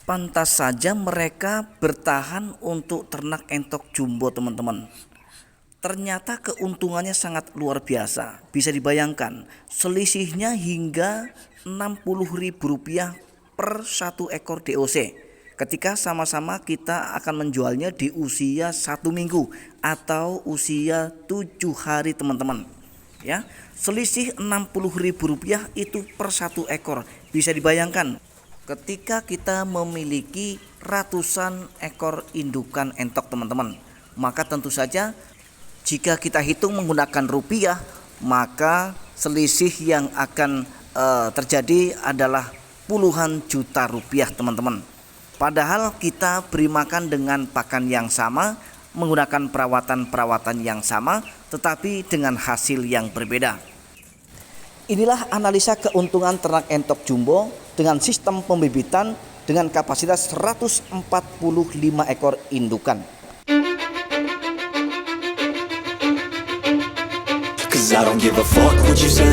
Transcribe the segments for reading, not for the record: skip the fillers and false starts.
Pantas saja mereka bertahan untuk ternak entok jumbo, teman-teman. Ternyata keuntungannya sangat luar biasa. Bisa dibayangkan, selisihnya hingga Rp60.000 per satu ekor DOC. Ketika sama-sama kita akan menjualnya di usia 1 minggu atau usia 7 hari, teman-teman. Ya, selisih Rp60.000 itu per satu ekor. Bisa dibayangkan, ketika kita memiliki ratusan ekor indukan entok, teman-teman, maka tentu saja jika kita hitung menggunakan rupiah, maka selisih yang akan terjadi adalah puluhan juta rupiah, teman-teman. Padahal kita beri makan dengan pakan yang sama, menggunakan perawatan yang sama, tetapi dengan hasil yang berbeda. Inilah analisa keuntungan ternak entok jumbo dengan sistem pembibitan dengan kapasitas 145 ekor indukan. Cause I don't give a fuck what you say.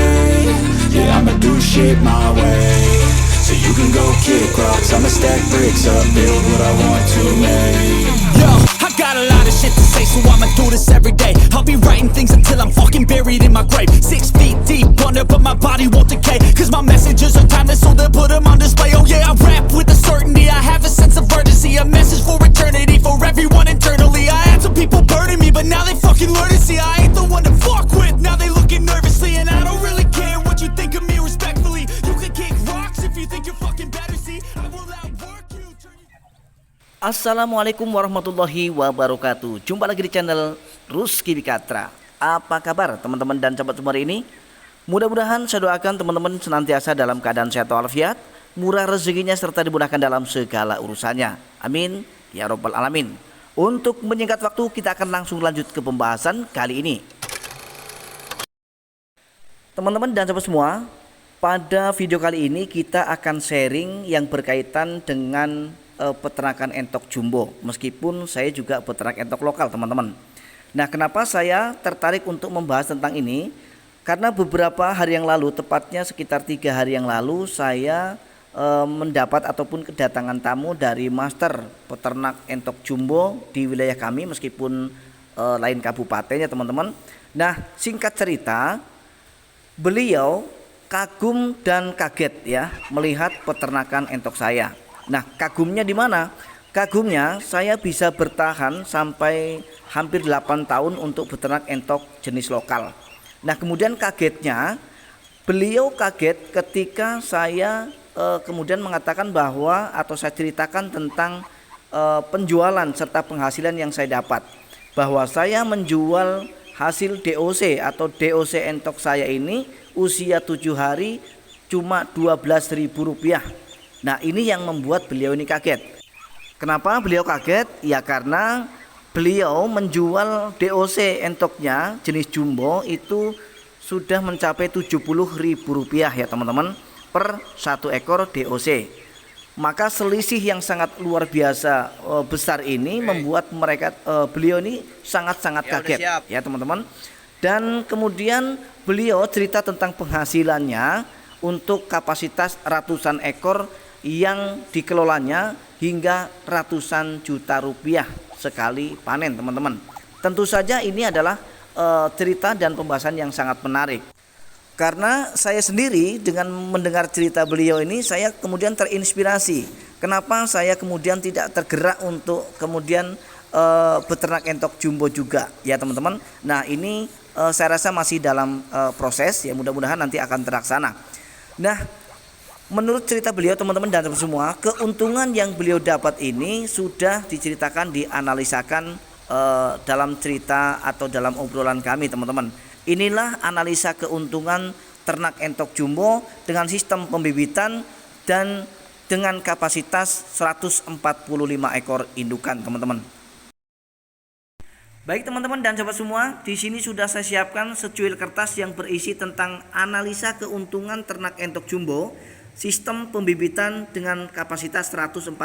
Yeah, I'ma do shit my way. So you can go kick rocks, I'ma stack bricks up, build what I want to make. Yo, I got a lot of shit to say, so I'ma do this every day. I'll be writing things until I'm fucking buried in my grave. 6 feet deep under, but my body won't decay. Cause my messages are timeless, so they'll put them on display. Oh yeah, I rap with a certainty, I have a sense of urgency. A message for eternity, for everyone internally. I had some people burning me, but now they fucking learn to see I ain't the one to fuck with. Now they looking nervously, and I don't really care what you think of me respectfully. You can kick rocks if you think you're fucking better, see I will outwork you. Assalamualaikum warahmatullahi wabarakatuh. Jumpa lagi di channel Rusky Bikatra. Apa kabar teman-teman dan sahabat semua hari ini? Mudah-mudahan saya doakan teman-teman senantiasa dalam keadaan sehat walafiat, murah rezekinya serta dimudahkan dalam segala urusannya. Amin ya robbal alamin. Untuk menyingkat waktu, kita akan langsung lanjut ke pembahasan kali ini. Teman-teman dan sahabat semua, pada video kali ini kita akan sharing yang berkaitan dengan peternakan entok jumbo. Meskipun saya juga peternak entok lokal, teman-teman. Nah, kenapa saya tertarik untuk membahas tentang ini? Karena beberapa hari yang lalu, tepatnya sekitar 3 hari yang lalu, saya mendapat ataupun kedatangan tamu dari master peternak entok jumbo di wilayah kami, meskipun lain kabupaten ya, teman-teman. Nah, singkat cerita, beliau kagum dan kaget ya melihat peternakan entok saya. Nah, kagumnya di mana? Kagumnya saya bisa bertahan sampai hampir 8 tahun untuk beternak entok jenis lokal. Nah, kemudian kagetnya, beliau kaget ketika saya kemudian mengatakan bahwa, atau saya ceritakan tentang penjualan serta penghasilan yang saya dapat. Bahwa saya menjual hasil DOC atau DOC entok saya ini usia 7 hari cuma Rp12.000. Nah, ini yang membuat beliau ini kaget. Kenapa beliau kaget? Ya karena beliau menjual DOC entoknya jenis jumbo itu sudah mencapai Rp70.000 ya, teman-teman, per satu ekor DOC. Maka selisih yang sangat luar biasa besar ini membuat beliau ini sangat-sangat kaget ya, teman-teman. Dan kemudian beliau cerita tentang penghasilannya untuk kapasitas ratusan ekor yang dikelolanya hingga ratusan juta rupiah sekali panen, teman-teman. Tentu saja ini adalah cerita dan pembahasan yang sangat menarik. Karena saya sendiri dengan mendengar cerita beliau ini, saya kemudian terinspirasi. Kenapa saya kemudian tidak tergerak untuk kemudian beternak entok jumbo juga ya, teman-teman. Nah, ini saya rasa masih dalam proses ya, mudah-mudahan nanti akan terlaksana. Nah, menurut cerita beliau, teman-teman dan semua, keuntungan yang beliau dapat ini sudah diceritakan, dianalisakan dalam cerita atau dalam obrolan kami, teman-teman. Inilah analisa keuntungan ternak entok jumbo dengan sistem pembibitan dan dengan kapasitas 145 ekor indukan, teman-teman. Baik teman-teman dan sahabat semua, di sini sudah saya siapkan secuil kertas yang berisi tentang analisa keuntungan ternak entok jumbo, sistem pembibitan dengan kapasitas 145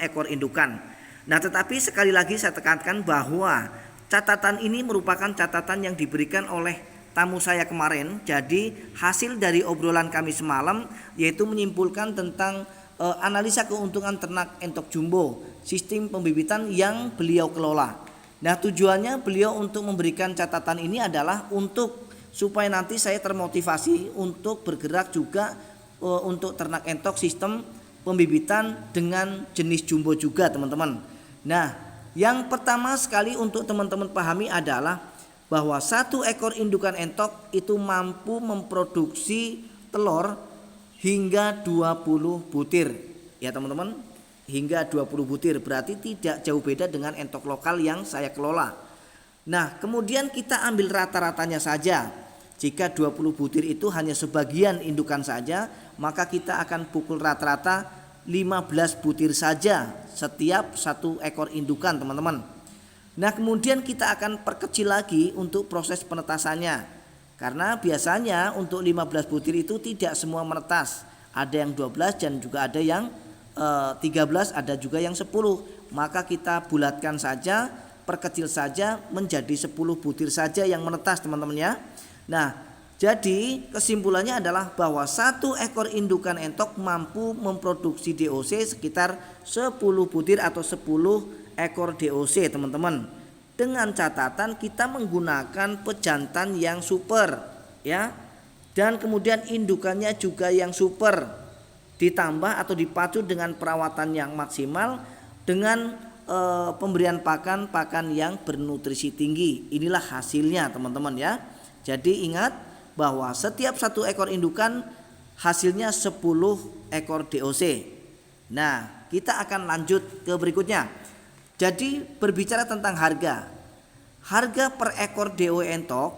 ekor indukan. Nah, tetapi sekali lagi saya tekankan bahwa catatan ini merupakan catatan yang diberikan oleh tamu saya kemarin. Jadi hasil dari obrolan kami semalam yaitu menyimpulkan tentang analisa keuntungan ternak entok jumbo, sistem pembibitan yang beliau kelola. Nah, tujuannya beliau untuk memberikan catatan ini adalah untuk supaya nanti saya termotivasi untuk bergerak juga untuk ternak entok sistem pembibitan dengan jenis jumbo juga, teman-teman. Nah, yang pertama sekali untuk teman-teman pahami adalah bahwa satu ekor indukan entok itu mampu memproduksi telur hingga 20 butir. Ya teman-teman, hingga 20 butir, berarti tidak jauh beda dengan entok lokal yang saya kelola. Nah, kemudian kita ambil rata-ratanya saja. Jika 20 butir itu hanya sebagian indukan saja, maka kita akan pukul rata-rata 15 butir saja setiap satu ekor indukan, teman-teman. Nah, kemudian kita akan perkecil lagi untuk proses penetasannya. Karena biasanya untuk 15 butir itu tidak semua menetas. Ada yang 12 dan juga ada yang 13, ada juga yang 10. Maka kita bulatkan saja, perkecil saja menjadi 10 butir saja yang menetas, teman-teman ya. Nah, jadi kesimpulannya adalah bahwa satu ekor indukan entok mampu memproduksi DOC sekitar 10 butir atau 10 ekor DOC, teman-teman. Dengan catatan kita menggunakan pejantan yang super ya. Dan kemudian indukannya juga yang super. Ditambah atau dipacu dengan perawatan yang maksimal dengan pemberian pakan yang bernutrisi tinggi. Inilah hasilnya, teman-teman ya. Jadi ingat bahwa setiap satu ekor indukan hasilnya 10 ekor DOC. Nah, kita akan lanjut ke berikutnya. Jadi berbicara tentang harga per ekor DOE entok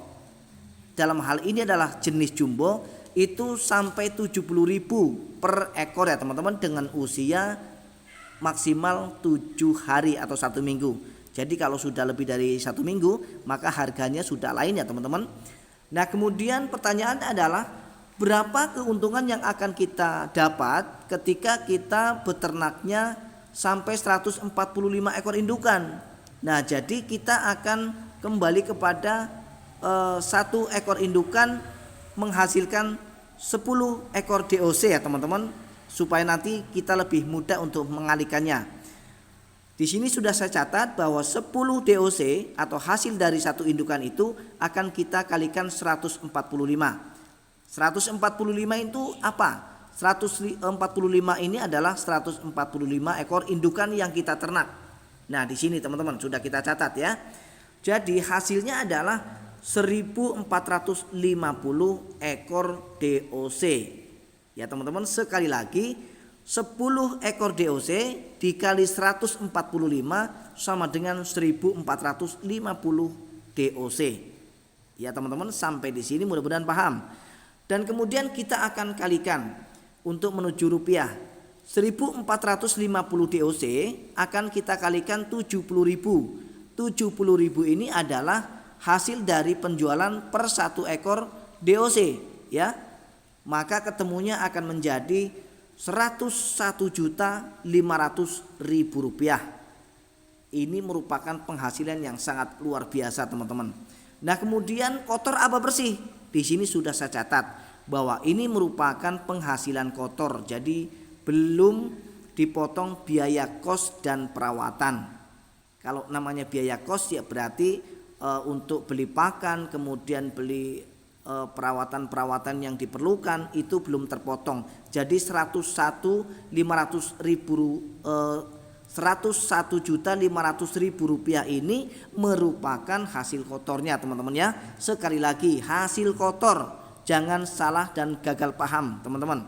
dalam hal ini adalah jenis jumbo itu sampai 70.000 per ekor ya teman-teman, dengan usia maksimal 7 hari atau 1 minggu. Jadi kalau sudah lebih dari 1 minggu maka harganya sudah lain ya teman-teman. Nah, kemudian pertanyaannya adalah berapa keuntungan yang akan kita dapat ketika kita beternaknya sampai 145 ekor indukan. Nah, jadi kita akan kembali kepada satu ekor indukan menghasilkan 10 ekor DOC ya teman-teman, supaya nanti kita lebih mudah untuk mengalihkannya. Di sini sudah saya catat bahwa 10 DOC atau hasil dari satu indukan itu akan kita kalikan 145. 145 itu apa? 145 ini adalah 145 ekor indukan yang kita ternak. Nah, di sini teman-teman sudah kita catat ya. Jadi hasilnya adalah 1450 ekor DOC. Ya teman-teman, sekali lagi 10 ekor DOC dikali 145 sama dengan 1450 DOC. Ya teman-teman, sampai di sini mudah-mudahan paham. Dan kemudian kita akan kalikan untuk menuju rupiah. 1450 DOC akan kita kalikan 70.000. 70.000 ini adalah hasil dari penjualan per satu ekor DOC ya. Maka ketemunya akan menjadi 101.500.000 rupiah. Ini merupakan penghasilan yang sangat luar biasa teman-teman. Nah, kemudian kotor apa bersih? Di sini sudah saya catat bahwa ini merupakan penghasilan kotor, jadi belum dipotong biaya kos dan perawatan. Kalau namanya biaya kos ya berarti untuk beli pakan, kemudian beli perawatan-perawatan yang diperlukan itu belum terpotong. Jadi 101.500.000 rupiah ini merupakan hasil kotornya teman-teman ya. Sekali lagi, hasil kotor. Jangan salah dan gagal paham teman-teman.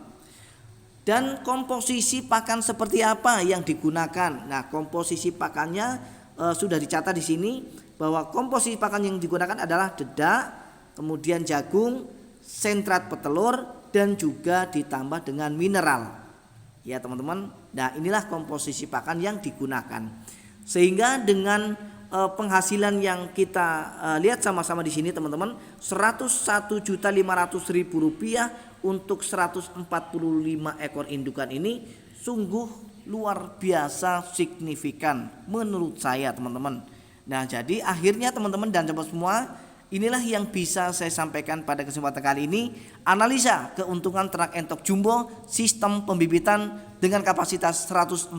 Dan komposisi pakan seperti apa yang digunakan? Nah, komposisi pakannya sudah dicatat di sini bahwa komposisi pakan yang digunakan adalah dedak, kemudian jagung, sentrat petelur, dan juga ditambah dengan mineral. Ya teman-teman. Nah, inilah komposisi pakan yang digunakan. Sehingga dengan penghasilan yang kita lihat sama-sama di sini teman-teman, 101.500.000 rupiah untuk 145 ekor indukan ini sungguh luar biasa signifikan menurut saya teman-teman. Nah, jadi akhirnya teman-teman dan sobat semua, inilah yang bisa saya sampaikan pada kesempatan kali ini. Analisa keuntungan ternak entok jumbo sistem pembibitan dengan kapasitas 145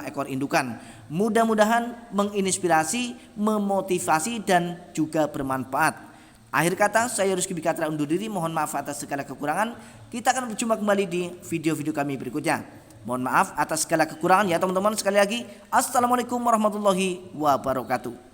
ekor indukan. Mudah-mudahan menginspirasi, memotivasi dan juga bermanfaat. Akhir kata, saya Rizky Bikatra undur diri. Mohon maaf atas segala kekurangan. Kita akan berjumpa kembali di video-video kami berikutnya. Mohon maaf atas segala kekurangan ya teman-teman. Sekali lagi, assalamualaikum warahmatullahi wabarakatuh.